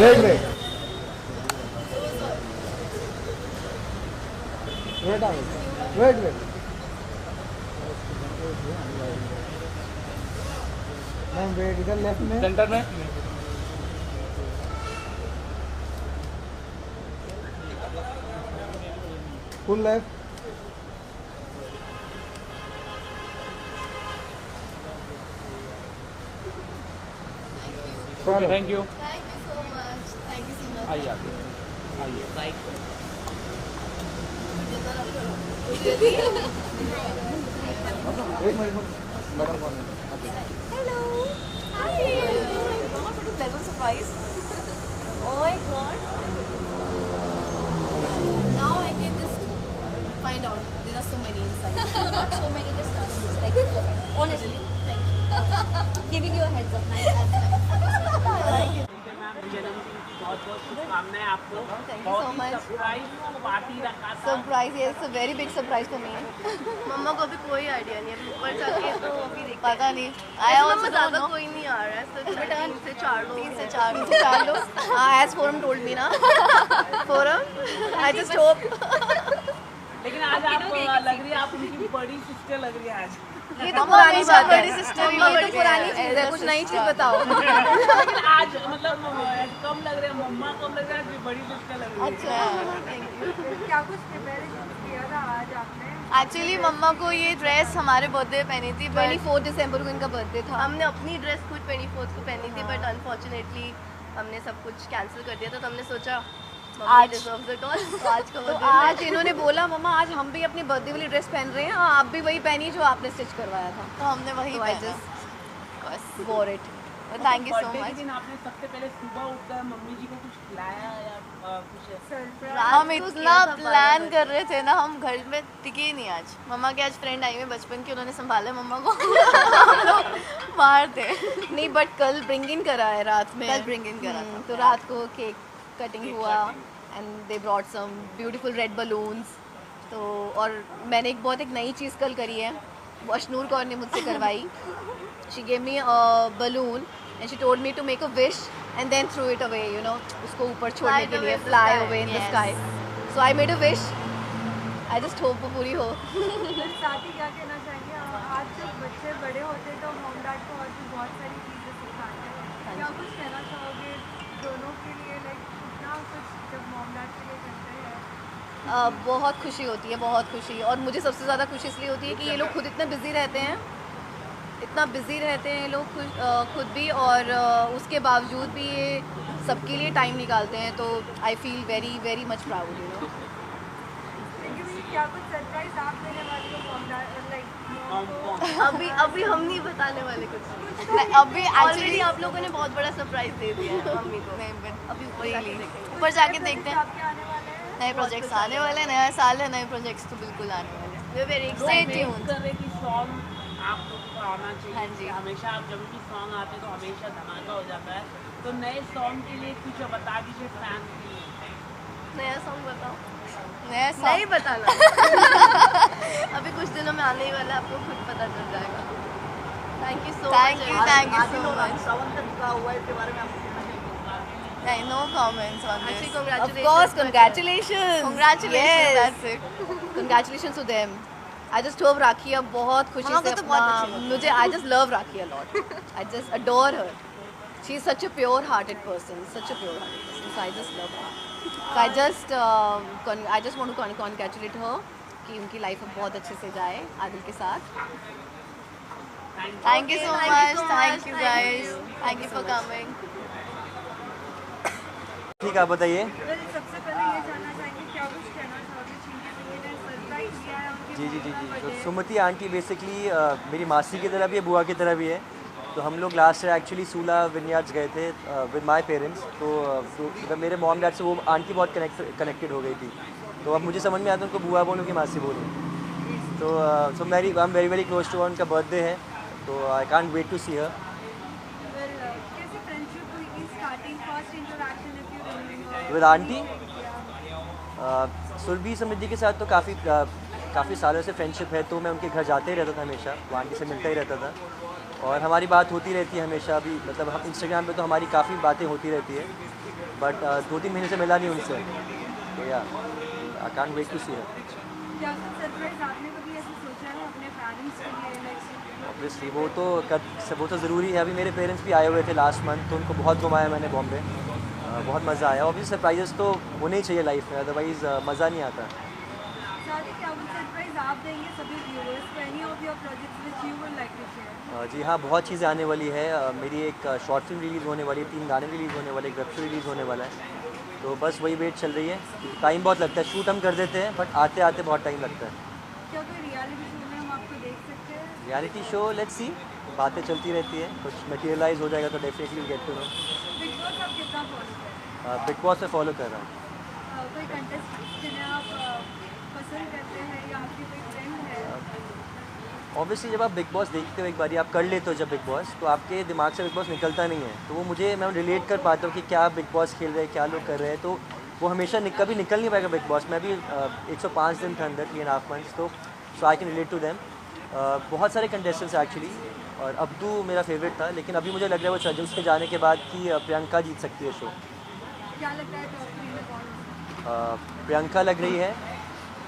Wait wait wait wait ma'am wait इधर left में centre में full left okay thank you Thank you so much. Thank you so much. आइए आइए आइए एक मिनट मैडम कौन है Hello. Hi. Mama, what a pleasant surprise. Oh my god. Now I can just find out. There are so many inside. Not so many, just us. Like, honestly. Thank you. Giving you a heads up. Nice. बहुत बहुत शुभकामनाएं आपको Thank you so much. Surprise party रखा था Surprise, yes, it's a very big surprise for me. मम्मा को अभी कोई idea नहीं है ऊपर जाके तो अभी देखते पता नहीं हैं आया मम्मा ज़्यादा कोई नहीं आ रहा है सिर्फ 3 से 4 लोग 3 से 4 लोग as forum told me ना forum I just hope लेकिन आज आप लग रही है आप उनकी बड़ी सिस्टर लग रही है आज ये तो पुरानी बात है बड़ी sister ही ये बड़ी तो पुरानी है, चीज है कुछ नई चीज बताओ लेकिन आज मतलब कम लग रहे हैं मम्मा कम लग रहा है बड़ी सिस्टर लग रही है अच्छा क्या कुछ प्रिपरेशन किया था आज आपने? एक्चुअली मम्मा को ये ड्रेस हमारे बर्थडे पहनी थी 24 दिसंबर को इनका बर्थडे था हमने अपनी ड्रेस खुद 24 को पहनी थी बट अनफॉर्चुनेटली हमने सब कुछ कैंसिल कर दिया था तो हमने सोचा आज- डिजर्व्स इट ऑल तो आज का तो birthday आज इन्होंने बोला मम्मा आज हम भी अपनी बर्थडे वाली ड्रेस पहन रहे हैं हाँ, आप भी वही पहनी जो आपने स्टिच करवाया था तो हमने वही तो आई पहना जस्ट बस वोर it thank you so birthday के मच दिन आपने सबसे पहले सुबह उठकर मम्मी जी को कुछ खिलाया या कुछ सरप्राइज रात हम को इतना किया था 12 प्लान बजे। कर रहे थे ना हम घर में टिके ही नहीं आज मम्मा के आज फ्रेंड आई हुई बचपन की उन्होंने संभाला मम्मा को हम लोग बाहर थे नहीं बट कल ब्रिंग इन करा है रात में कल bring in करा था। तो रात को केक कटिंग हुआ and they brought some beautiful red balloons तो और मैंने एक नई चीज़ कल करी है वो अशनूर कौर ने मुझसे करवाई she gave me balloon and she told me to make a wish and then through it away you know उसको ऊपर छोड़ने Fly के away लिए in the fly sky, away in the yes. Sky so I made a wish I just hope वो पूरी हो साथ ही क्या कहना चाहेंगे आज जब बच्चे बड़े होते हैं तो मॉम डैड को और भी बहुत सारी चीज़ें सिखाते हैं क्या कुछ कहना चाहोगे दोनों के लिए लाइक कितना कुछ जब मॉम डैड के लिए करते हैं बहुत खुशी होती है बहुत खुशी और मुझे सबसे ज़्यादा खुशी इसलिए होती है कि ये लोग खुद इतने बिज़ी रहते हैं इतना बिज़ी रहते हैं ये लोग खुद भी और उसके बावजूद भी ये सबके लिए टाइम निकालते हैं तो I feel very very much proud you know लेकिन क्या कुछ सरप्राइज आप देने वाली हो मॉम डैड लाइक अभी हम नहीं बताने वाले कुछ अभी ऑलरेडी एक्चुअली आप लोगों ने बहुत बड़ा सरप्राइज दे दिया है मम्मी को अभी ऊपर जाके देखते हैं। ऊपर जाके देखते हैं आपके आने वाले हैं नए प्रोजेक्ट्स आने वाले हैं नया साल है नए प्रोजेक्ट्स तो बिल्कुल आने वाले हैं We're very Stay excited. tuned. कर रहे कि सॉन्ग आप लोग को आना चाहिए हाँ जी। हमेशा आप जब भी सॉन्ग आते हैं तो हमेशा धमाका हो जाता है तो नए सॉन्ग के लिए कुछ बता दीजिए फैंस के लिए नया सॉन्ग बताओ नया नहीं song- बताना अभी कुछ दिनों में आने ही वाला है आपको खुद पता चल जाएगा thank you so Thank much you, thank you so much. नहीं, no comments on this. Actually, Of congratulations course, to her. congratulations. Congratulations. Yes, that's it. Congratulations to them. I just hope राखी अब बहुत खुशी हाँ, से वो तो बहुत अच्छी अपना मुझे I just love Rakhi a lot. I just adore her. She is such a pure-hearted person. Such a pure-hearted person. So I just love her. So I just want to congratulate her कि उनकी life अब बहुत अच्छे से जाए आदिल के साथ. Thank you so Thank you much. so Thank much. you Thank guys. you. Thank you for coming. ठीक है आप बताइए वेल सबसे पहले ये जानना चाहेंगे क्या कुछ कहना चाहोगे चीनी मम्मी ने सरप्राइज दिया है उनकी जी जी जी मम्मी का जी तो birthday। सुमति आंटी बेसिकली मेरी मासी की तरह भी है बुआ की तरह भी है तो हम लोग लास्ट ईयर एक्चुअली सूला विनयार्ड्स गए थे विद माय पेरेंट्स तो मेरे मॉम डैड से वो आंटी बहुत कनेक्टेड हो गई थी तो अब मुझे समझ में आता है उनको बुआ बोलूँ कि मासी बोलूँ तो so I am very very close to उनका बर्थडे है तो I can't wait to see her well कैसे फ्रेंडशिप हुई थी starting first interaction if you remember with aunty Surbhi Samriddhi के साथ तो काफ़ी काफ़ी सालों से फ्रेंडशिप है, तो मैं उनके घर जाते ही रहता था हमेशा, वो आंटी से मिलता ही रहता था और हमारी बात होती रहती है हमेशा भी, मतलब हम इंस्टाग्राम पे तो हमारी काफ़ी बातें होती रहती है, बट 2-3 महीने से मिला नहीं उनसे, तो या आई कांट वेट टू सी हर। क्या कुछ सरप्राइज आपने कभी ऐसे सोचा है अपने पेरेंट्स के लिए लाइक? ऑब्वियसली वो तो ज़रूरी है। अभी मेरे पेरेंट्स भी आए हुए थे लास्ट मंथ, तो उनको बहुत घुमाया मैंने बॉम्बे, बहुत मज़ा आया। ऑब्वियसली सरप्राइजेस तो होने ही चाहिए लाइफ में, अदरवाइज़ मज़ा नहीं आता। साथ ही क्या कुछ सरप्राइज आप देंगे सभी व्यूअर्स को? Any of your projects which you would like to share? जी हाँ, बहुत चीज़ें आने वाली है। मेरी एक शॉर्ट फिल्म रिलीज़ होने वाली है, 3 गाने रिलीज़ होने वाले, एक वेब शो रिलीज़ होने वाला है, तो बस वही वेट चल रही है। टाइम बहुत लगता है, शूट हम कर देते हैं बट आते आते बहुत टाइम लगता है। क्या कोई रियलिटी शो में हम आपको देख सकते हैं? रियलिटी शो लेट्स सी, बातें चलती रहती है, कुछ मटेरियलाइज हो जाएगा तो definitely get to know. Bigg Boss आप कितना फॉलो करते हैं? बिग बॉस में फॉलो कर रहा हूँ। कोई कंटेस्टेंट जिन्हें आप पसंद करते हैं या आपकी कोई फ्रेंड है? ऑब्वियसली जब आप बिग बॉस देखते हो एक बारी, आप कर लेते हो जब बिग बॉस, तो आपके दिमाग से बिग बॉस निकलता नहीं है, तो वो मैं रिलेट कर पाता हूँ कि क्या बिग बॉस खेल रहे हैं, क्या लोग कर रहे हैं, तो वो हमेशा कभी निकल नहीं पाएगा बिग बॉस। मैं भी 105 दिन था अंदर, 3.5 मंथ्स, तो so I can relate to them. बहुत सारे कंटेस्टेंट्स एक्चुअली, और अब्दू मेरा फेवरेट था, लेकिन अभी मुझे लग रहा है वो उसके जाने के बाद कि प्रियंका जीत सकती है शो। क्या लगता है टॉप 3 में कौन होगा? प्रियंका लग रही है,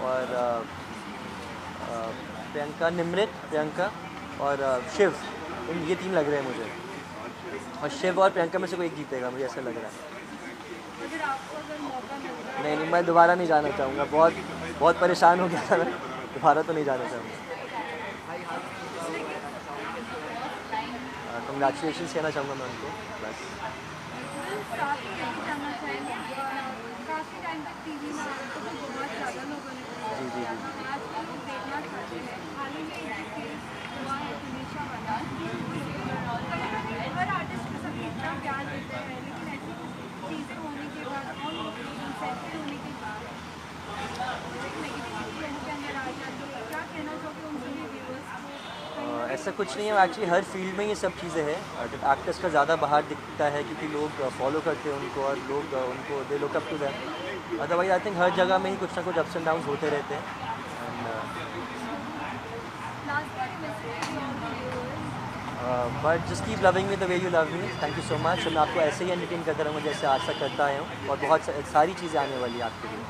और प्रियंका, निमृत, प्रियंका और शिव, ये 3 लग रहे हैं मुझे, और शिव और प्रियंका में से कोई एक जीतेगा, मुझे ऐसा लग रहा है। अगर आपको अगर मौका मिलता है नहीं, मैं दोबारा नहीं जाना चाहूँगा, बहुत परेशान हो गया था मैं, दोबारा तो नहीं जाना चाहूँगा। कंग्रेचुलेशन कहना चाहूँगा मैं उनको, बस। साथ ही यही जानना चाहेंगे, काफ़ी टाइम तक टीवी में आपको तो बहुत ज़्यादा लोगों ने पसंद किया था, आजकल लोग देखना चाहते हैं। हाल ही में एक केस हुआ है तुनिशा वाला, हर आर्टिस्ट को सभी इतना प्यार देते हैं, लेकिन ऐसी कुछ चीज़ें होने के बाद और सेटल होने के बाद नेगेटिविटी लोगों के अंदर आ जाती है। क्या कहना चाहोगे उन सभी व्यूअर्स को? ऐसा कुछ नहीं है, एक्चुअली हर फील्ड में ये सब चीज़ें हैं। एक्टर्स का ज़्यादा बाहर दिखता है क्योंकि लोग फॉलो करते हैं उनको, और लोग उनको they look up to them. Otherwise I think हर जगह में ही कुछ ना कुछ अप्स एंड डाउन्स होते रहते हैं। But just keep loving me the way you love me. Thank you so much. मैं आपको ऐसे ही एंटरटेन करता रहूँगा जैसे आज तक करता आया हूँ, और बहुत सारी चीज़ें आने वाली है आपके लिए।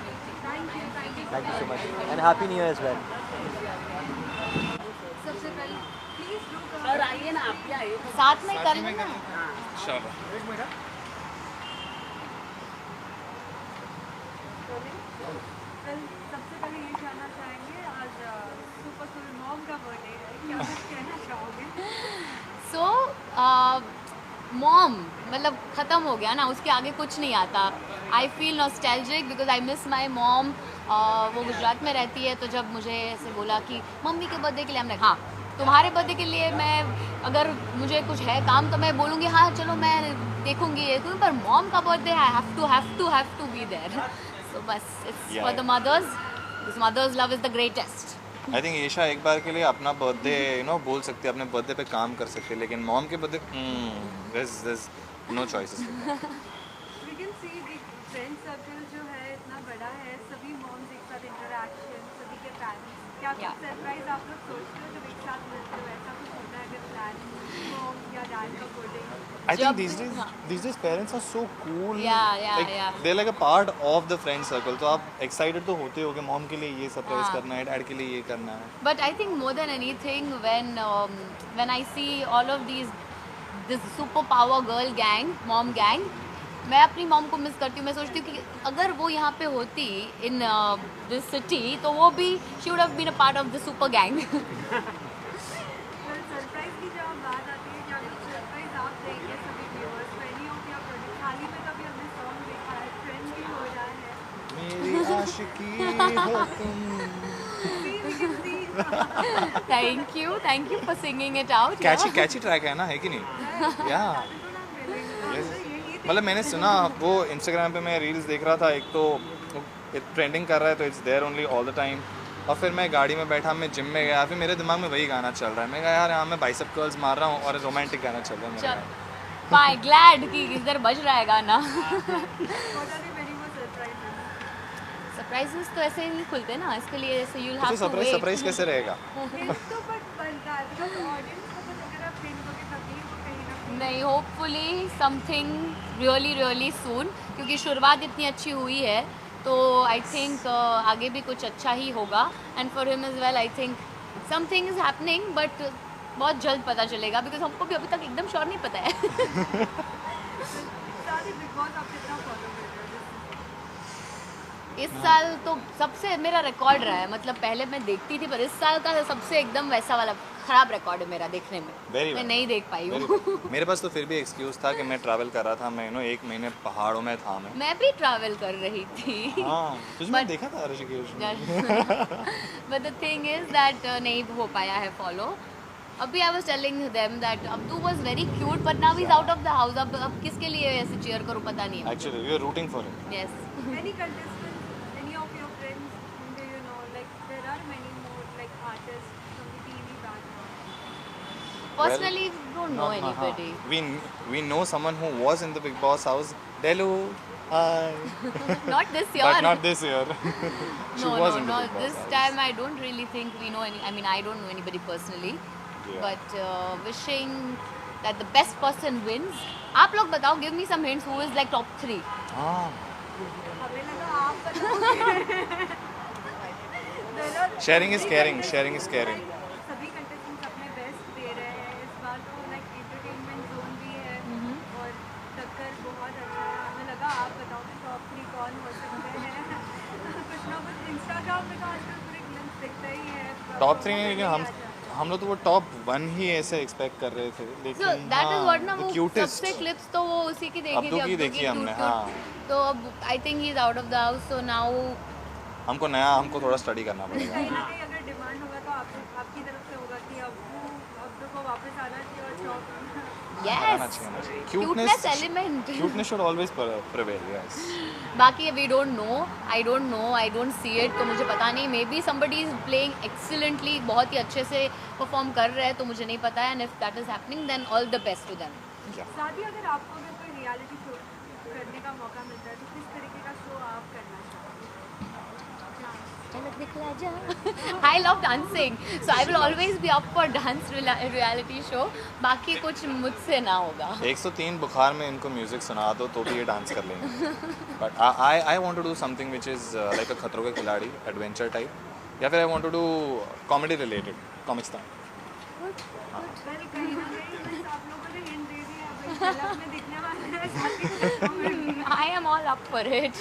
Thank you so much and happy New Year as well. सबसे पहले प्लीज़ डू सर आइए ना, आप भी आइए। साथ में कर लेना। चलो सबसे पहले ये जानना चाहेंगे, आज सुपर कूल मॉम का बर्थडे है, क्या कुछ कहना चाहोगे? सो मॉम मतलब ख़त्म हो गया ना, उसके आगे कुछ नहीं आता। I feel nostalgic because I miss my mom. वो गुजरात में रहती है, तो जब मुझे ऐसे बोला कि मम्मी के बर्थडे के लिए, हमने हाँ तुम्हारे बर्थडे के लिए मैं अगर मुझे कुछ है काम तो मैं बोलूँगी हाँ चलो मैं देखूँगी ये, पर मॉम का birthday I have to be there. So बस it's for the mother's love is the greatest. I think Isha एक बार के लिए अपना बर्थडे बोल सकते हैं, अपने बर्थडे पे काम कर सकते हैं, लेकिन मॉम के birthday there's no choices. We can see the friend circle जो है इतना बड़ा है, सभी मॉम्स एक साथ इंटरेक्शन, सभी के पेरेंट्स, क्या कुछ सरप्राइज आप लोग सोचते हो जब एक साथ मिलते हो? ऐसा कुछ होता है अगर प्लान मॉम या डैड का birthday? I think these days parents are so cool. Yeah. They're like a part of the friend circle. तो आप excited तो होते हो कि मॉम के लिए ये सरप्राइज करना है, डैड के लिए ये करना है. But I think more than anything, when I see all of this superpower girl gang, mom gang, मैं अपनी मॉम को मिस करती हूँ। मैं सोचती हूँ कि अगर वो यहाँ पे होती इन दिस सिटी, तो वो भी she would have been a part of the super gang. Surprise की जब बात आती है, क्या कुछ सरप्राइज आप देंगे सभी व्यूअर्स को? Any of your project? हाल ही में कभी हमने सॉन्ग देखा है, ट्रेंड भी हो रहा है, मेरी आशिकी हो तुम. Thank you for singing it out. Catchy track है ना, है कि नहीं? या मतलब मैंने सुना, वो इंस्टाग्राम पे मैं रील्स देख रहा था, एक तो ट्रेंडिंग कर रहा है तो it's there only all the time, और फिर मैं गाड़ी में बैठा, मैं जिम में गया, फिर मेरे दिमाग में वही गाना चल रहा है. मैं कहा यार हाँ मैं बाइसेप कर्ल्स मार रहा हूँ और रोमांटिक गाना चल रहा है मेरा. Fine, glad कि इधर बज रहा है गाना. what are the very more surprises? Surprises तो ऐसे ही नहीं खुलते ना, इसके लिए ऐसे यू तो have to surprise wait. Surprise कैसे रहेगा? हिंट तो बट बनता है बिकॉज ऑडियंस को पता अगर आप हिंट दोगे तभी वो कहीं ना कहीं नहीं, होपफुली समथिंग रियली रियली सून, क्योंकि शुरुआत इतनी अच्छी हुई है तो आई थिंक आगे भी कुछ अच्छा ही होगा। And for him is well, I think something is happening, but बहुत जल्द पता चलेगा, बिकॉज हमको भी अभी तक एकदम श्योर नहीं पता है। सारी बिग बॉस आप कितना फॉलो कर रहे हो? इस साल तो सबसे मेरा रिकॉर्ड रहा है, मतलब पहले मैं देखती थी पर इस साल का सबसे एकदम वैसा वाला खराब रिकॉर्ड है मेरा देखने में। Very मैं bad. नहीं देख पाई Very हूँ। bad. मेरे पास तो फिर भी एक्सक्यूज था कि मैं ट्रैवल कर रहा था, मैं एक महीने पहाड़ों में था मैं। मैं भी ट्रैवल कर रही थी। हाँ, तुझे But- मैं देखा था ऋषिकेश में। But the thing is that नहीं हो पाया है फॉलो। अभी I was telling them that Abdu was very cute but now he is out of the house. अब किसके लिए ऐसे चीयर करूं पता नहीं है। Actually, we are rooting for him. Yes. Any contestants, any of your friends, whom do you know? Like there are many more like artists from the TV background. Personally don't know हाँ, हाँ, हाँ. Anybody. We know someone who was in the Big Boss house. Delu, hi. Not this But year. not this year. She No, was no, in the no. Big Boss This house. time I don't really think we know any. I mean, I don't know anybody personally, Yeah. but wishing that the best person wins. आप लोग बताओ, give me some hints. Who is like top 3? हाँ. हमें लगा आप बताओगे। There are- Sharing is सभी caring, contestants sharing is caring. like, सभी contestants अपने बेस्ट दे रहे हैं इस बार तो लाइक एंटरटेनमेंट जोन भी है और टक्कर बहुत अच्छा है। हमें लगा आप बताओगे टॉप 3 कौन हो सकते हैं। कुछ ना कुछ इंस्टाग्राम पे तो आजकल पूरे ग्लिम्स दिखता ही है। टॉप 3 नहीं, लेकिन हम लोग तो वो टॉप 1 ही ऐसे एक्सपेक्ट कर रहे थे, So लेकिन that is what ना the वो cutest. सबसे clips तो वो उसी की देखी अब्दू थी। की देखी हमने, cute- हाँ. तो अब I think he is out of the house. So now हमको थोड़ा स्टडी करना पड़ेगा. कहीं ना कहीं अगर डिमांड होगा तो आपकी तरफ से होगा कि अब को वापस आना चाहिए और टॉप yes, आना चाहिए. cuteness element. Cuteness should always prevail, yes. बाकी we don't know, I don't see it, तो मुझे पता नहीं। Maybe somebody is playing excellently, बहुत ही अच्छे से परफॉर्म कर रहे हैं, तो मुझे नहीं पता है। And if that is happening then all the best to them. साथ ही अगर आपको अगर कोई रियलिटी शो करने का मौका मिलता है तो किस तरीके का शो आप करना चाहोगे? I love dancing, so I will always be up for dance reality show. बाकी कुछ मुझसे ना होगा। 103 बुखार में इनको म्यूजिक सुना दो तो भी ये डांस कर लेंगे. But I want to do something which is like a Khatron Ke Khiladi adventure type, या फिर I want to do comedy related comics. मैंने कहीं ना कहीं बस आप लोगों ने हिंट दे दी है, अब झलक में दिखने वाला है साथ ही I am all up for it.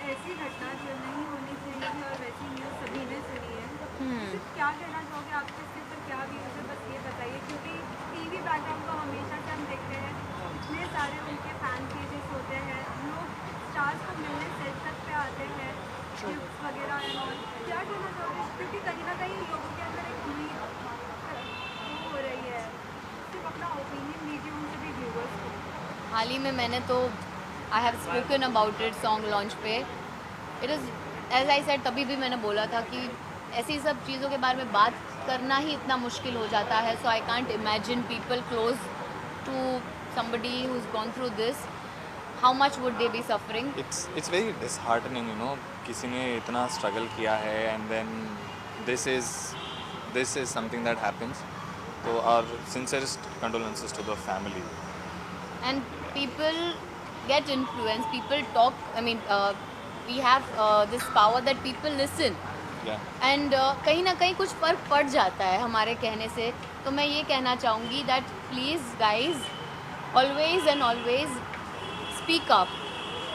ऐसी घटना जो नहीं होनी चाहिए थी और वैसी न्यूज़ सभी ने सुनी है। सिर्फ क्या कहना चाहोगे, आपके सिर्फ पर क्या व्यूज़ है, बस ये बताइए। क्योंकि टीवी बैकग्राउंड को हमेशा से हम देखते हैं, इतने सारे उनके फैन पेजेस होते हैं, लोग स्टार्स को मिलने सेट तक पे आते हैं, गिफ्ट्स वगैरह एंड ऑल। क्या कहना चाहोगे, क्योंकि कहीं ना कहीं लोगों के अंदर एक उम्मीद वो हो रही है, सिर्फ अपना ओपिनियन दीजिए उनसे भी व्यूवर्स को। हाल ही में मैंने तो I have spoken about it song launch पे। It is as I said, तभी भी मैंने बोला था कि ऐसी सब चीज़ों के बारे में बात करना ही इतना मुश्किल हो जाता है। So I can't imagine people close to somebody who's gone through this, how much would they be suffering? It's very disheartening, you know, किसी ने इतना स्ट्रगल किया है and then this is something that happens. So our sincerest condolences to the family. And people get influenced, people talk, I mean we have this power that people listen. Yeah. And कहीं ना कहीं कुछ फ़र्क पड़ जाता है हमारे कहने से। तो मैं ये कहना चाहूँगी that please guys always and always speak up.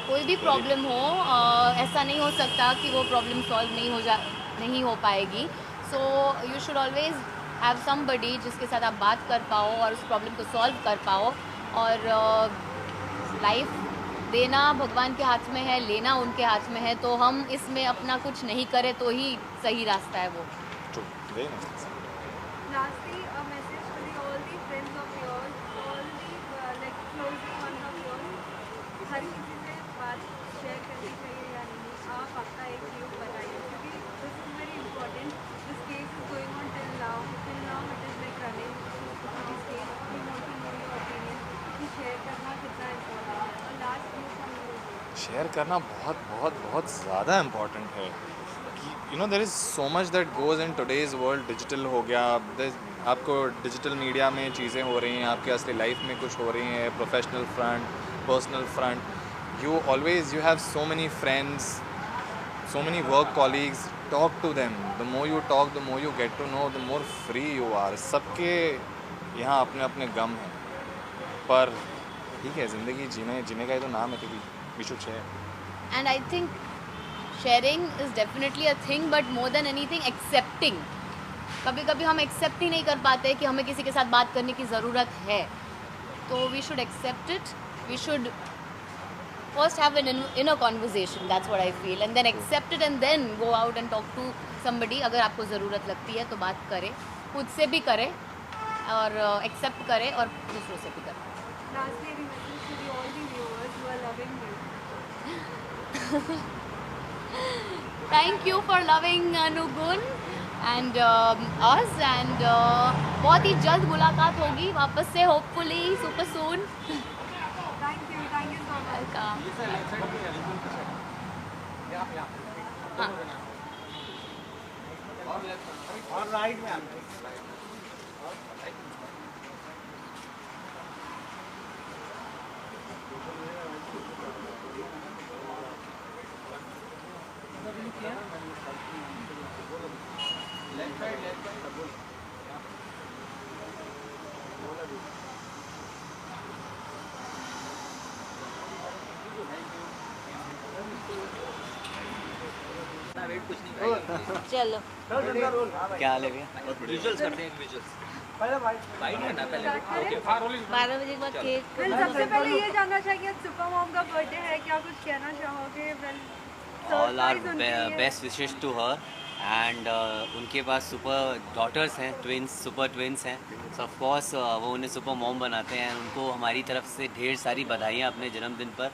कोई भी प्रॉब्लम हो, ऐसा नहीं हो सकता कि वो प्रॉब्लम सॉल्व नहीं हो पाएगी। So you should always have somebody जिसके साथ आप बात कर पाओ और उस प्रॉब्लम को सॉल्व कर पाओ। और लाइफ देना भगवान के हाथ में है, लेना उनके हाथ में है। तो हम इसमें अपना कुछ नहीं करें तो ही सही रास्ता है वो। True. Very nice. Lastly, a message to all the friends of yours, all the like closely ones of yours. हर किसी से बात शेयर करनी चाहिए या नहीं, आप आपका एक व्यू बताइए, क्योंकि this is very important. This case is going on till now it is like running. This case, we want to know your opinion. कि शेयर करना कितना important है। और last view from you. Share करना बहुत बहुत बहुत ज़्यादा इम्पॉर्टेंट है कि you know there is so much that goes in today's world. Digital हो गया, आपको डिजिटल मीडिया में चीज़ें हो रही हैं, आपके असली लाइफ में कुछ हो रही हैं, professional front, personal front. You have so many friends, so many work colleagues. Talk to them. The more you talk, the more you get to know, the more free you are. सबके यहाँ अपने अपने गम हैं, पर ठीक है, ज़िंदगी जीने का ही तो नाम है, तो we should share. And I think sharing is definitely a thing, but more than anything accepting. कभी कभी हम एक्सेप्ट ही नहीं कर पाते कि हमें किसी के साथ बात करने की ज़रूरत है, तो we should accept it. We should first have an inner conversation, that's what I feel, and then accept it and then go out and talk to somebody. अगर आपको ज़रूरत लगती है तो बात करें, खुद से भी करें और एक्सेप्ट करें और दूसरों से भी करें. Lastly, any message to all the viewers who are loving you? Thank you for loving Anugun and us, and बहुत ही जल्द मुलाकात होगी वापस से, hopefully super soon. Thank you so much. Welcome. हाँ. और राइट में चलो क्या हाल है भैया? 12 बजे के बाद केक. Well, सबसे पहले ये जानना चाहिए सुपर मॉम का बर्थडे है, क्या कुछ कहना चाहोगे? All are best wishes to her and उनके पास सुपर डॉटर्स हैं, सुपर ट्विंस हैं, सो ऑफ कोर्स वो उन्हें सुपर मॉम बनाते हैं. उनको हमारी तरफ से ढेर सारी बधाइयाँ अपने जन्मदिन पर.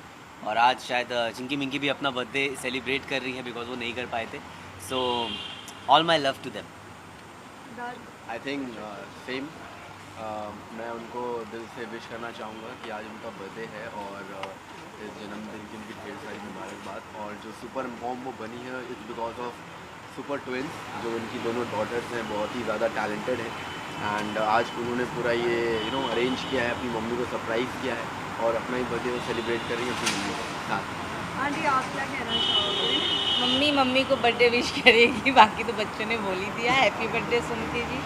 और आज शायद चिंकी मिंकी भी अपना बर्थडे सेलिब्रेट कर रही है बिकॉज वो नहीं कर पाए थे. So all my love to them. I think same. मैं उनको दिल से विश करना चाहूँगा कि आज उनका बर्थडे है और इस जन्मदिन की उनकी ढेर सारी मुबारकबाद. और जो सुपर मॉम वो बनी है it's because of super twins, जो उनकी दोनों डॉटर्स हैं, बहुत ही ज़्यादा टैलेंटेड हैं. एंड आज उन्होंने पूरा ये अरेंज किया है, अपनी मम्मी को सरप्राइज़ किया है और अपना ही बर्थडे वो सेलिब्रेट कर रही है अपनी मम्मी के साथ. आंटी, आप क्या कहना चाहोगे? मम्मी को बर्थडे विश करेगी, बाकी तो बच्चों ने बोल ही दिया. हैप्पी बर्थडे सुनती जी.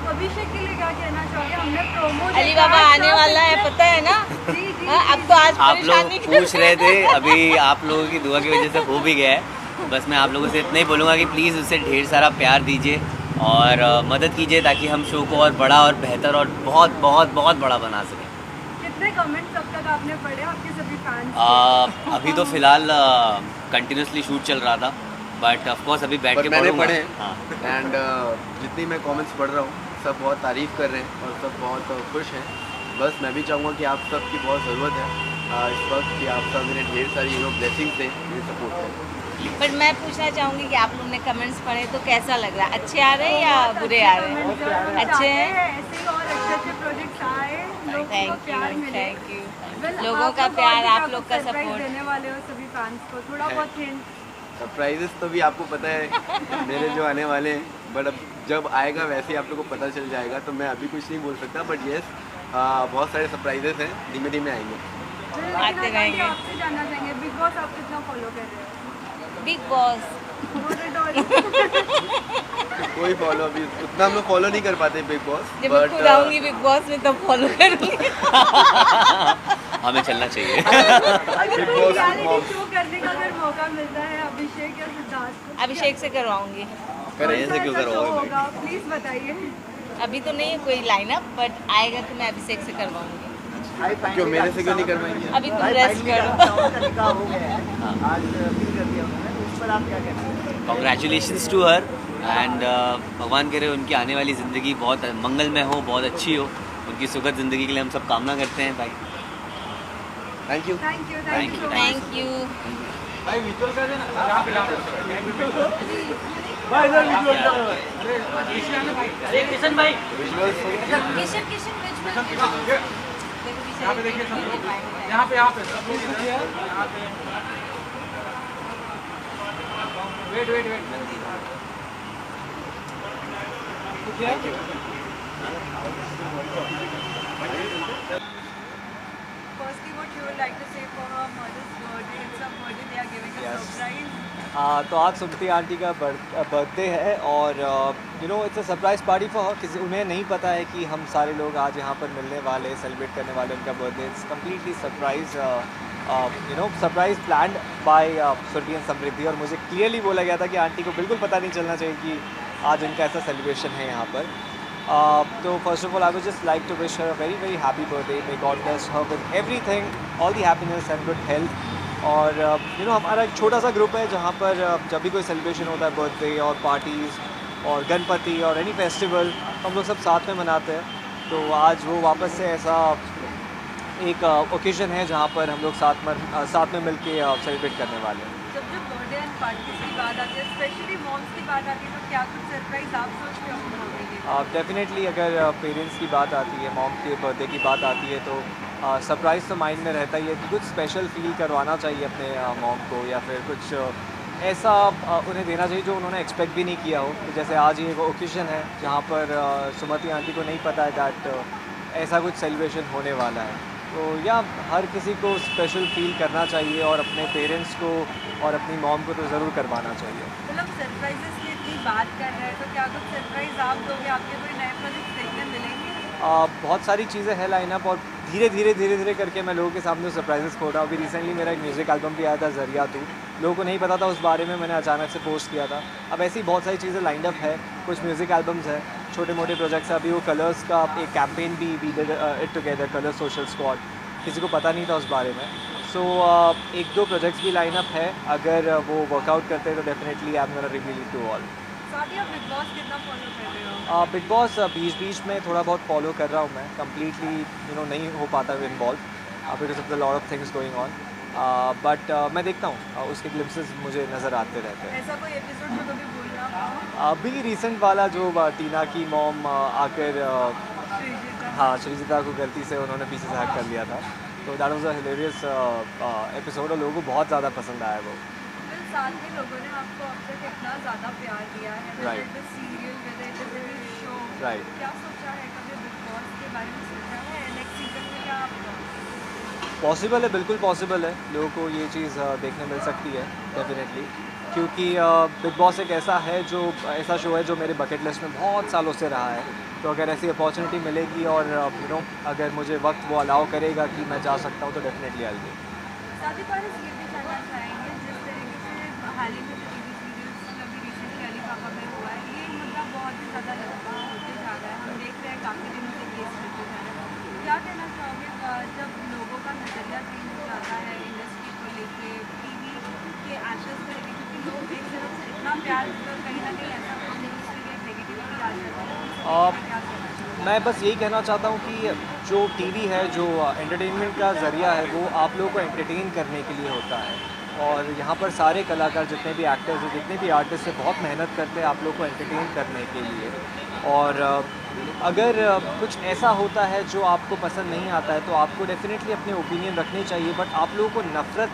अभिषेक के लिए क्या कहना चाहोगे? हमने प्रोमो अली बाबा आने वाला है, पता है ना? जी जी. अब तो आज आप लोग पूछ रहे थे, अभी आप लोगों की दुआ की वजह से हो भी गया है. बस मैं आप लोगों से इतना ही बोलूँगा कि प्लीज़ उसे ढेर सारा प्यार दीजिए और मदद कीजिए ताकि हम शो को और बड़ा और बेहतर और बहुत बहुत बहुत बड़ा बना सकें. कितने कमेंट्स अब तक आपने पढ़े आपके सभी फैंस? अभी तो फ़िलहाल कंटिन्यूसली शूट चल रहा था, बट ऑफ कोर्स अभी बैठ के मैंने पढ़े. हाँ. एंड जितनी मैं कमेंट्स पढ़ रहा हूँ सब बहुत तारीफ़ कर रहे हैं और सब बहुत खुश हैं. बस मैं भी चाहूँगा कि आप सब की बहुत ज़रूरत है इस वक्त कि आप सब मेरे ढेर सारी ब्लेसिंग्स दें, मेरी सपोर्ट करें. बट मैं पूछना चाहूँगी कि आप लोगों ने कमेंट्स पढ़े तो कैसा लग रहा है? अच्छे आ रहे हैं या बुरे आ रहे हैं? अच्छे हैं. ऐसे ही और अच्छे प्रोजेक्ट्स आए, लोगों को प्यार मिले. Thank you. लोगों का प्यार, आप लोग का सरप्राइज सपोर्ट. देने वाले हो सभी फैंस को, थोड़ा बहुत हिंट. सरप्राइजेस तो भी आपको पता है मेरे जो आने वाले हैं, बट अब जब आएगा वैसे ही आप लोग को पता चल जाएगा, तो मैं अभी कुछ नहीं बोल सकता. बट येस, बहुत सारे सरप्राइजेस हैं, धीमे धीमे आएंगे. आते रहेंगे. आपसे जानना चाहेंगे बिग बॉस आप कितना फॉलो कर रहे हो? बिग बॉस कोई फॉलो अभी उतना हम लोग फॉलो नहीं कर पाते बिग बॉस. जब मैं खुद आऊँगी बिग बॉस में तब फॉलो करूँगी. हमें चलना चाहिए. अगर कोई रियलिटी शो करने का अगर मौका मिलता है अभिषेक या सिद्धार्थ को, अभिषेक से करवाऊँगी. ऐसे क्यों करवाओगे भाई? प्लीज बताइए. अभी तो नहीं है कोई लाइनअप, बट आएगा तो मैं अभिषेक से करवाऊँगी. क्यों मेरे से क्यों नहीं करवाएंगे? अभी तुम रेस्ट करो. कॉन्ग्रेचुलेशंस टू हर एंड भगवान करे उनकी आने वाली ज़िंदगी बहुत मंगलमय हो, बहुत अच्छी हो. उनकी सुखद ज़िंदगी के लिए हम सब कामना करते हैं भाई. Thank you. Thank you. भाई विजुअल कर देना. भाई इधर विजुअल कर. अरे किशन भाई किशन बर्थडे को भी यहाँ पे देखिए सब लोग, यहाँ पे सब लोग इधर है, यहाँ पे wait Firstly, what you would like to say for her mother's birthday? It's her birthday. They are giving a Yes. surprise. तो आज सुमति आंटी का बर्थडे है और it's a surprise party for her. किसी उन्हें नहीं पता है कि हम सारे लोग आज यहाँ पर मिलने वाले, सेलिब्रेट करने वाले उनका birthday. It's completely surprise surprise planned by Surbhi and Samriddhi. और मुझे क्लियरली बोला गया था कि आंटी को बिल्कुल पता नहीं चलना चाहिए कि आज उनका ऐसा सेलिब्रेशन है यहाँ पर। तो first of all I would just like to wish her very very happy birthday. May God bless her with everything, all the happiness and good health. और हमारा एक छोटा सा ग्रुप है जहाँ पर जब भी कोई सेलिब्रेशन होता है, बर्थडे और पार्टीज़ और गणपति और एनी फेस्टिवल, हम लोग सब साथ में मनाते हैं। तो आज वो वापस से ऐसा एक ओकेजन है जहाँ पर हम लोग साथ में मिल के सेलिब्रेट करने वाले हैं। जब बर्थडे एंड पार्टीज की बात आती है, स्पेशली मॉम्स की बात आती है, तो क्या कुछ सरप्राइज आप सोचते हो अपनी मम्मी के लिए? डेफिनेटली अगर पेरेंट्स की बात आती है, मॉम के बर्थडे की बात आती है, तो सरप्राइज़ तो माइंड में रहता ही है कि कुछ स्पेशल फील करवाना चाहिए अपने मॉम को, या फिर कुछ ऐसा उन्हें देना चाहिए जो उन्होंने एक्सपेक्ट भी नहीं किया हो। तो जैसे आज ये ओकेजन है जहाँ पर सुमति आंटी को नहीं पता है दैट ऐसा कुछ सेलिब्रेशन होने वाला है। तो या हर किसी को स्पेशल फील करना चाहिए और अपने पेरेंट्स को और अपनी मॉम को तो ज़रूर करवाना चाहिए। मतलब सरप्राइजेस की इतनी बात कर रहे हैं, तो क्या कुछ सरप्राइज आप दोगे? आपके कोई नए प्रोजेक्ट देखने मिलेंगे? बहुत सारी चीज़ें हैं लाइनअप, और धीरे धीरे करके मैं लोगों के सामने सरप्राइजेस खोल रहा हूँ। अभी रिसेंटली मेरा एक म्यूज़िक एल्बम भी आया था, ज़रिया तू। लोगों को नहीं पता था उस बारे में, मैंने अचानक से पोस्ट किया था। अब ऐसी बहुत सारी चीज़ें लाइनअप है, कुछ म्यूज़िक एल्बम्स हैं, छोटे मोटे प्रोजेक्ट्स हैं। अभी वो कलर्स का एक कैंपेन भी we did it together, colour social squad, किसी को पता नहीं था उस बारे में। सो एक दो प्रोजेक्ट्स भी लाइनअप है, अगर वो वर्कआउट करते हैं तो definitely I am gonna reveal it to all. साथ ही आप बिग बॉस कितना फॉलो कर रहे हो? बिग बॉस बीच में थोड़ा बहुत फॉलो कर रहा हूँ मैं, कम्प्लीटली नहीं हो पाता हूँ involve because of the lot of things going on, but मैं देखता हूँ, उसके ग्लिम्सेस मुझे नज़र आते रहते हैं। ऐसा कोई एपिसोड जो कभी भूल रहा हो? अभी रिसेंट वाला जो टीना की मॉम आकर हाँ श्रीजिता को गलती से उन्होंने पीछे से हैक कर लिया था, तो that was a hilarious episode और लोगों को बहुत ज़्यादा पसंद आया वो। फिर साथ में लोगों ने आपको अब तक इतना ज़्यादा प्यार दिया है, Right. Serial show, Right. क्या सोचा है? कभी बिग बॉस के बारे में सोचा है नेक्स्ट सीजन में? क्या आप पॉसिबल है, बिल्कुल पॉसिबल है, लोगों को ये चीज़ देखने मिल सकती है डेफिनेटली, क्योंकि बिग बॉस एक ऐसा शो है जो मेरे बकेट लिस्ट में बहुत सालों से रहा है। तो अगर ऐसी अपॉर्चुनिटी मिलेगी और अगर मुझे वक्त वो अलाउ करेगा कि मैं जा सकता हूँ, तो डेफिनेटली आई विल। साथ ही पर ये भी जानना चाहेंगे, जिस तरीके से हाल ही में जो टीवी सीरियल्स में भी रिसेंटली अली पापा में हुआ है, ये मुद्दा बहुत ही ज़्यादा लंबा होते जा रहा है। हम देख रहे हैं काफ़ी दिनों से केस चलते जा रहे हैं। क्या कहना चाहोगे जब लोगों का नज़रिया चेंज हो जाता है इंडस्ट्री को लेके, टीवी के एक्टर्स को लेके, क्योंकि लोग एक तरफ से इतना प्यार कहीं ना कहीं ऐसा नेगेटिविटी आ जाती है? मैं बस यही कहना चाहता हूँ कि जो टीवी है, जो एंटरटेनमेंट का ज़रिया है, वो आप लोगों को एंटरटेन करने के लिए होता है। और यहाँ पर सारे कलाकार, जितने भी एक्टर्स हैं, जितने भी आर्टिस्ट हैं, बहुत मेहनत करते हैं आप लोग को एंटरटेन करने के लिए। और अगर कुछ ऐसा होता है जो आपको पसंद नहीं आता है, तो आपको डेफिनेटली अपने ओपिनियन रखने चाहिए, बट आप लोगों को नफ़रत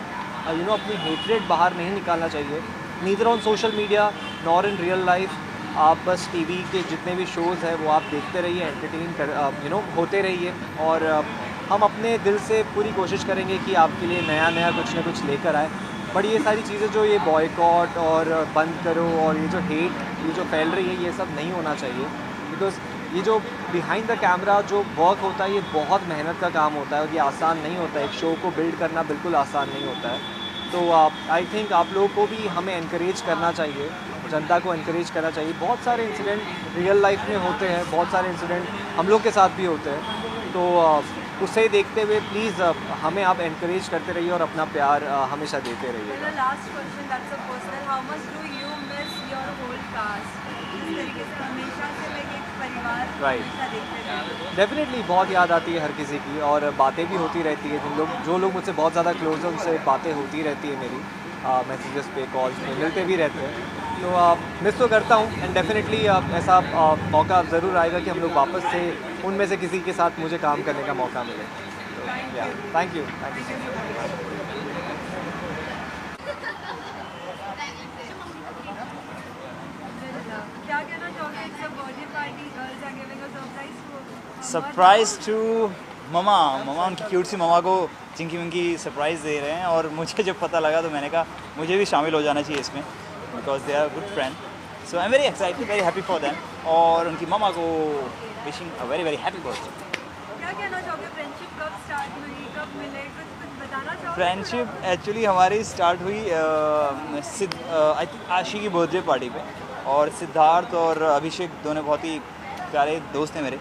अपनी हेट्रेड बाहर नहीं निकालना चाहिए, neither on social media nor in real life. आप बस टीवी के जितने भी शोज़ हैं वो आप देखते रहिए, एंटरटेन कर होते रहिए, और हम अपने दिल से पूरी कोशिश करेंगे कि आपके लिए नया कुछ ना कुछ लेकर आए। बट ये सारी चीज़ें जो ये बॉयकॉट और बंद करो और ये जो हेट ये जो फैल रही है, ये सब नहीं होना चाहिए, बिकॉज़ ये जो बिहाइंड द कैमरा जो वर्क होता है, ये बहुत मेहनत का काम होता है और ये आसान नहीं होता है। एक शो को बिल्ड करना बिल्कुल आसान नहीं होता है। तो आई थिंक आप लोगों को भी हमें एनकरेज करना चाहिए, जनता को एनकरेज करना चाहिए। बहुत सारे इंसिडेंट रियल लाइफ में होते हैं, बहुत सारे इंसिडेंट हम लोग के साथ भी होते हैं, तो उसे देखते हुए प्लीज़ हमें आप एनकरेज करते रहिए और अपना प्यार हमेशा देते रहिए। Last question, that's a personal, how much do you miss your whole cast? इस तरीके से हमेशा से एक परिवार हमेशा देखते रहे। डेफिनेटली बहुत याद आती है हर किसी की, और बातें भी होती रहती है। जो लोग मुझसे बहुत ज़्यादा क्लोज हैं, उनसे बातें होती रहती है मेरी, मैसेजेस पे, कॉल्स पे मिलते भी रहते हैं। तो मिस तो करता हूँ, एंड डेफिनेटली ऐसा मौका ज़रूर आएगा कि हम लोग वापस से उनमें से किसी के साथ मुझे काम करने का मौका मिले। थैंक यू क्या कहना चाहोगे? It's a birthday party. Girls are giving a surprise to surprise to mama उनकी क्यूट सी ममा को चिंकी विंकी सरप्राइज़ दे रहे हैं। और मुझे जब पता लगा तो मैंने कहा मुझे भी शामिल हो जाना चाहिए इसमें, because they are good friend. So I am very excited, very happy for them, और उनकी ममा को wishing a very very happy birthday. क्या कहना चाहोगे? फ्रेंडशिप कब स्टार्ट हुई, कब मिले, कुछ बताना चाहोगे? फ्रेंडशिप एक्चुअली हमारी स्टार्ट हुई आई थिंक आशी की बर्थडे पार्टी पे, और सिद्धार्थ और अभिषेक दोनों बहुत ही प्यारे दोस्त हैं मेरे,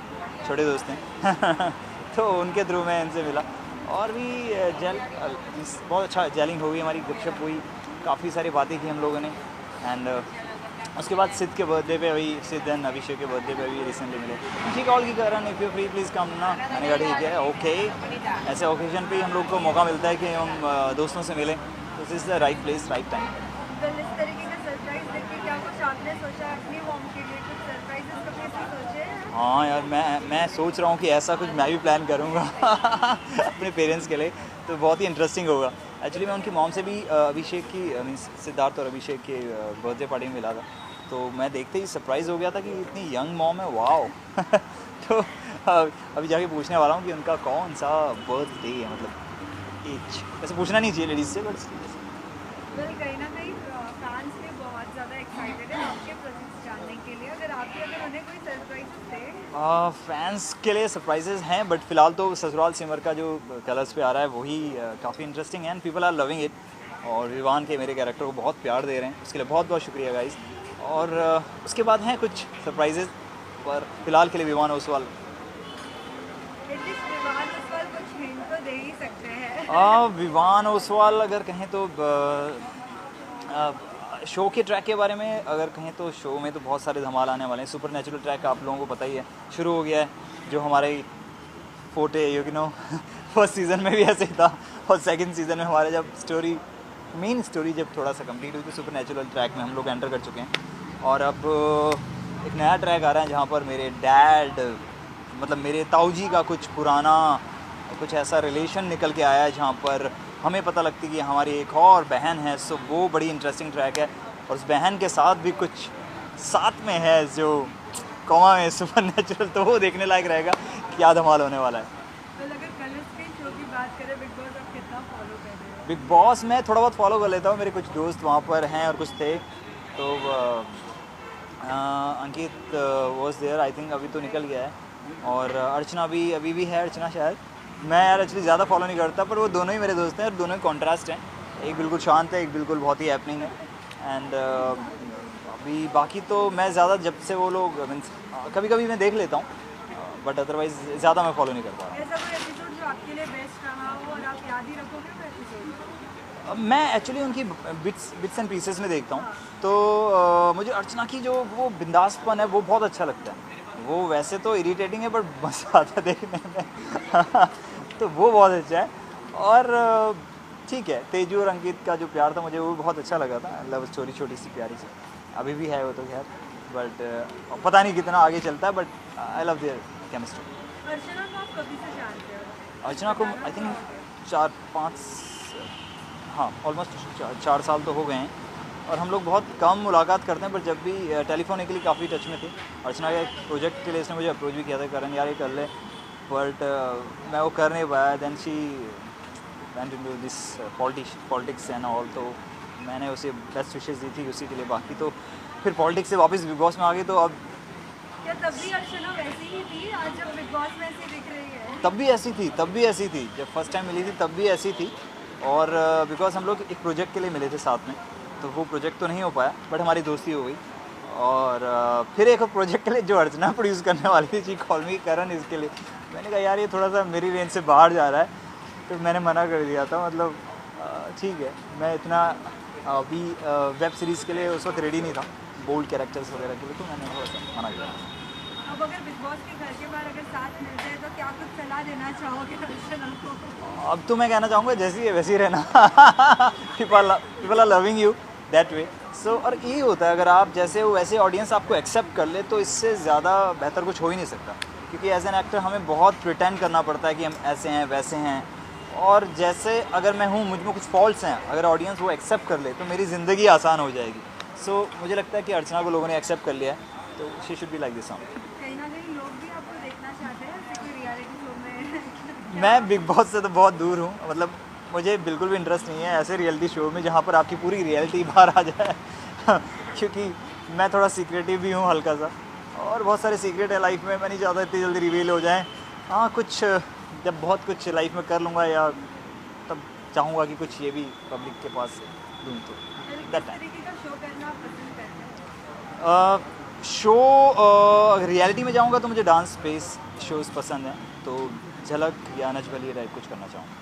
छोटे दोस्त हैं तो उनके थ्रू मैं इनसे मिला, और भी बहुत अच्छा जेलिंग हो गई हमारी, गपशप हुई, काफ़ी सारी बातें की हम लोगों ने। एंड उसके बाद सिद्ध के बर्थडे पे अभी सिद्ध एंड अभिषेक के बर्थडे पे अभी रिसेंटली मिले। ठीक कॉल की कारण इफ़ यू फ्री प्लीज़ कम ना, मैंने कहा ठीक है ओके। ऐसे ओकेजन पे हम लोग को मौका मिलता है कि हम दोस्तों से मिलें, तो this is the right place right time. इस तरीके का सरप्राइज देके क्या कुछ आपने सोचा अपनी मॉम के लिए? कुछ सरप्राइजेस कभी ऐसे सोचे हैं? हाँ यार, मैं सोच रहा हूँ कि ऐसा कुछ मैं भी प्लान करूँगा अपने पेरेंट्स के लिए, तो बहुत ही इंटरेस्टिंग होगा। एक्चुअली मैं उनकी मॉम से भी अभिषेक की मीन्स सिद्धार्थ और अभिषेक के बर्थडे पार्टी में मिला था, तो मैं देखते ही सरप्राइज़ हो गया था कि इतनी यंग मॉम है, वाओ तो अभी जाके पूछने वाला हूँ कि उनका कौन सा बर्थडे है, मतलब एज वैसे पूछना नहीं चाहिए लेडीज़ से, बट कहीं ना कहीं फैंस भी बहुत ज़्यादा एक्साइटेड है आपके प्रोजेक्ट्स जानने के लिए। अगर उन्हें कोई सरप्राइज दे? फैंस के लिए सरप्राइजेज हैं, बट फिलहाल तो ससुराल सिमर का जो कलर्स पे आ रहा है वही काफ़ी इंटरेस्टिंग है and people are loving it, और विवान के मेरे कैरेक्टर को बहुत प्यार दे रहे हैं, उसके लिए बहुत बहुत शुक्रिया गाइस। और उसके बाद हैं कुछ सरप्राइजेज, पर फिलहाल के लिए विवान ओसवाल कुछ हिंट तो दे ही सकते हैं। विवान ओसवाल अगर कहें तो शो के ट्रैक के बारे में अगर कहें तो शो में तो बहुत सारे धमाल आने वाले हैं। सुपर नेचुरल ट्रैक आप लोगों को पता ही है, शुरू हो गया है, जो हमारे फोटे यू नो फर्स्ट सीज़न में भी ऐसे ही था, और सेकंड सीज़न में हमारे जब मेन स्टोरी जब थोड़ा सा कंप्लीट हुई तो सुपर नेचुरल ट्रैक में हम लोग एंटर कर चुके हैं। और अब एक नया ट्रैक आ रहा है जहाँ पर मेरे डैड मतलब मेरे ताऊजी का कुछ पुराना कुछ ऐसा रिलेशन निकल के आया है, जहाँ पर हमें पता लगती है कि हमारी एक और बहन है। सो वो बड़ी इंटरेस्टिंग ट्रैक है, और उस बहन के साथ भी कुछ साथ में है जो कॉमा में सुपर नेचुरल, तो वो देखने लायक रहेगा क्या धमाल होने वाला है। अगर कलर्स के शो की बात करें, बिग बॉस आप कितना फॉलो कर रहे हो? बिग बॉस मैं थोड़ा बहुत फॉलो कर लेता हूँ, मेरे कुछ दोस्त वहाँ पर हैं और कुछ थे, तो अंकित वॉज देयर आई थिंक, अभी तो निकल गया है, और अर्चना भी अभी भी है, अर्चना शायद। मैं यार एक्चुअली ज़्यादा फॉलो नहीं करता, पर वो दोनों ही मेरे दोस्त हैं और दोनों ही कॉन्ट्रास्ट हैं, एक बिल्कुल शांत है, एक बिल्कुल बहुत ही हैपनिंग है। एंड अभी बाकी तो मैं ज़्यादा जब से वो लोग मीन्स कभी कभी मैं देख लेता हूँ, बट अदरवाइज़ ज़्यादा मैं फॉलो नहीं कर पा रहा। ऐसा कोई एपिसोड जो आपके लिए बेस्ट रहा हो और आप याद ही रखोगे वो एपिसोड? मैं एक्चुअली उनकी बिट्स एंड पीसेस में देखता हूँ, तो मुझे अर्चना की जो वो बिंदासपन है वो बहुत अच्छा लगता है। वो वैसे तो इरिटेटिंग है, बट मज़ा आता है देखने में तो वो बहुत अच्छा है। और ठीक है, तेजू और अंकित का जो प्यार था मुझे वो बहुत अच्छा लगा था, लव स्टोरी छोटी सी प्यारी सी, अभी भी है वो तो खैर, बट पता नहीं कितना आगे चलता है, but I love there chemistry. Archana को आप कभी से जानते हो? अर्चना को आई थिंक 4-5 हाँ ऑलमोस्ट 4 साल तो हो गए हैं, और हम लोग बहुत कम मुलाकात करते हैं, पर जब भी टेलीफोनिकली काफ़ी टच में थे। अर्चना के प्रोजेक्ट के लिए इसने मुझे अप्रोच भी किया था, करण यार ये कर ले, बट मैं वो कर नहीं पाया। Then she went into this politics and all, तो मैंने उसे बेस्ट विशेस दी थी उसी के लिए। बाकी तो फिर पॉलिटिक्स से वापस बिग बॉस में आ गई, तो अब क्या तब भी अर्चना वैसी ही थी आज जब बिग बॉस में ऐसी दिख रही है? तब भी ऐसी थी जब फर्स्ट टाइम मिली थी, तब भी ऐसी थी। और बिकॉज हम लोग एक प्रोजेक्ट के लिए मिले थे साथ में, तो वो प्रोजेक्ट तो नहीं हो पाया, बट हमारी दोस्ती हो गई। और फिर एक प्रोजेक्ट के लिए जो अर्चना प्रोड्यूस करने वाली थी, ची कॉल मी करण, इसके लिए मैंने कहा यार ये थोड़ा सा मेरी रेंज से बाहर जा रहा है, तो मैंने मना कर दिया था। मतलब ठीक है, मैं इतना अभी वेब सीरीज़ के लिए उस वक्त रेडी नहीं था, बोल्ड कैरेक्टर्स वगैरह के लिए, तो मैंने थोड़ा सा मना किया। अब अगर बिग बॉस के घर के बाहर अगर साथ मिल जाए तो क्या कुछ सलाह देना चाहोगे अर्चना को? अब तो मैं कहना चाहूँगा जैसी है वैसी रहना people are loving you that way. So और यही होता है, अगर आप जैसे हो वैसे ऑडियंस आपको एक्सेप्ट कर ले, तो इससे ज़्यादा बेहतर कुछ हो ही नहीं सकता। क्योंकि एज एन एक्टर हमें बहुत प्रिटेंड करना पड़ता है कि हम ऐसे हैं वैसे हैं, और जैसे अगर मैं हूँ मुझ में कुछ फॉल्ट्स हैं, अगर ऑडियंस वो एक्सेप्ट कर ले तो मेरी ज़िंदगी आसान हो जाएगी। सो मुझे लगता है कि अर्चना को लोगों ने एक्सेप्ट कर लिया है, तो she should be like this song. कहीं ना कहीं लोग भी आपको देखना चाहते हैं जैसे कोई रियलिटी शो में? मैं बिग बॉस से तो बहुत दूर हूँ, मतलब मुझे बिल्कुल भी इंटरेस्ट नहीं है ऐसे रियलिटी शो में जहाँ पर आपकी पूरी रियलिटी बाहर आ जाए क्योंकि मैं थोड़ा सीक्रेटिव भी हूँ हल्का सा, और बहुत सारे सीक्रेट है लाइफ में, मैं नहीं चाहता इतनी जल्दी रिवील हो जाए। हाँ, कुछ जब बहुत कुछ लाइफ में कर लूँगा या तब चाहूँगा कि कुछ ये भी पब्लिक के पास दूँ, तो दैट टाइम। तरीके का शो करना आप पसंद करते हैं? शो अगर रियलिटी में जाऊँगा तो मुझे डांस स्पेस शोज़ पसंद हैं, तो झलक या नच बलिए टाइप कुछ करना चाहूँगा।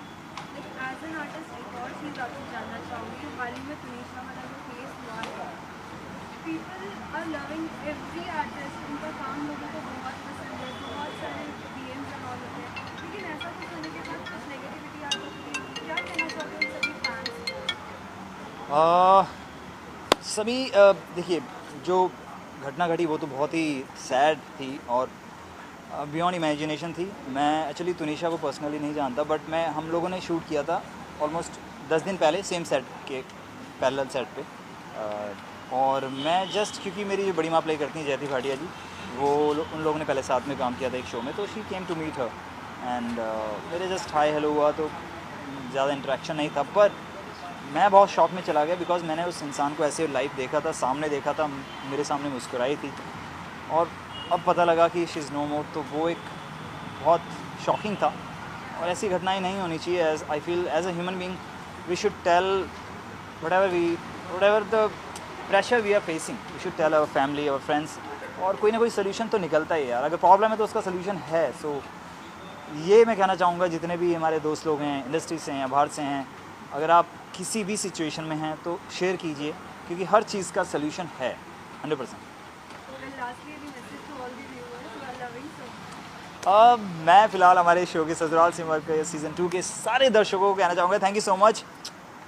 एज एन आर्टिस्ट एक और चीज़ आपसे जानना चाहूँगी, हाल ही में तुनिशा वाला जो केस हुआ है, people are loving every artist, उनका काम लोगों को बहुत पसंद है, बहुत सारे DMs एंड ऑल होते हैं, लेकिन ऐसा कुछ होने के बाद कुछ नेगेटिविटी आ सकती है, क्या कहना चाहते हैं सभी फैंस? सभी देखिए, जो घटना घटी वो तो बहुत ही सैड थी और बियॉन्ड इमेजिनेशन थी। मैं एक्चुअली तुनिशा को पर्सनली नहीं जानता, बट हम लोगों ने शूट किया था ऑलमोस्ट 10 दिन पहले सेम सेट के पैरेलल सेट पे, और मैं जस्ट क्योंकि मेरी जो बड़ी माँ प्ले करती हैं जयती भाटिया जी, उन लोगों ने पहले साथ में काम किया था एक शो में, तो she came to meet her and मेरे जस्ट हाई हेलो हुआ, तो ज़्यादा इंटरेक्शन नहीं था, पर मैं बहुत शॉक में चला गया बिकॉज मैंने उस इंसान को ऐसे लाइव देखा था, सामने देखा था, मेरे सामने मुस्कुराई थी, और अब पता लगा कि शी इज़ नो मोर, तो वो एक बहुत शॉकिंग था। और ऐसी घटनाएं नहीं होनी चाहिए। As I feel as a human being we should tell whatever the pressure we are facing, we should tell our family, our friends, और कोई ना कोई सोल्यूशन तो निकलता ही यार। अगर प्रॉब्लम है तो उसका सोल्यूशन है। सो ये मैं कहना चाहूँगा जितने भी हमारे दोस्त लोग हैं इंडस्ट्री से हैं या बाहर से हैं, अगर आप किसी भी सिचुएशन में हैं तो शेयर कीजिए, क्योंकि हर चीज़ का सोल्यूशन है 100%। मैं फ़िलहाल हमारे शो के ससुराल सिमर के सीज़न 2 के सारे दर्शकों को कहना चाहूँगा थैंक यू सो मच।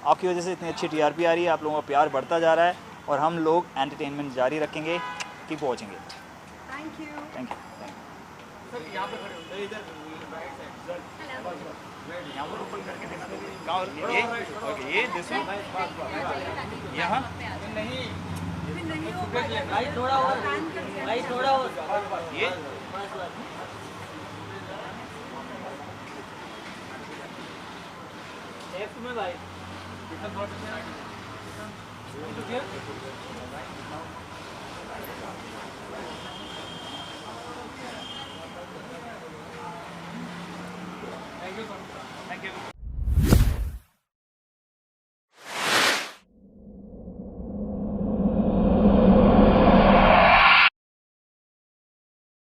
आपकी वजह से इतनी अच्छी TRP आ रही है, आप लोगों का प्यार बढ़ता जा रहा है और हम लोग एंटरटेनमेंट जारी रखेंगे। Keep watching it. Thank you. Thank you. Sir यहाँ पे खड़े हो, इधर राइट साइड ये दिस यहाँ नहीं, लाइट थोड़ा और, लाइट थोड़ा और, ये लेफ्ट में भाई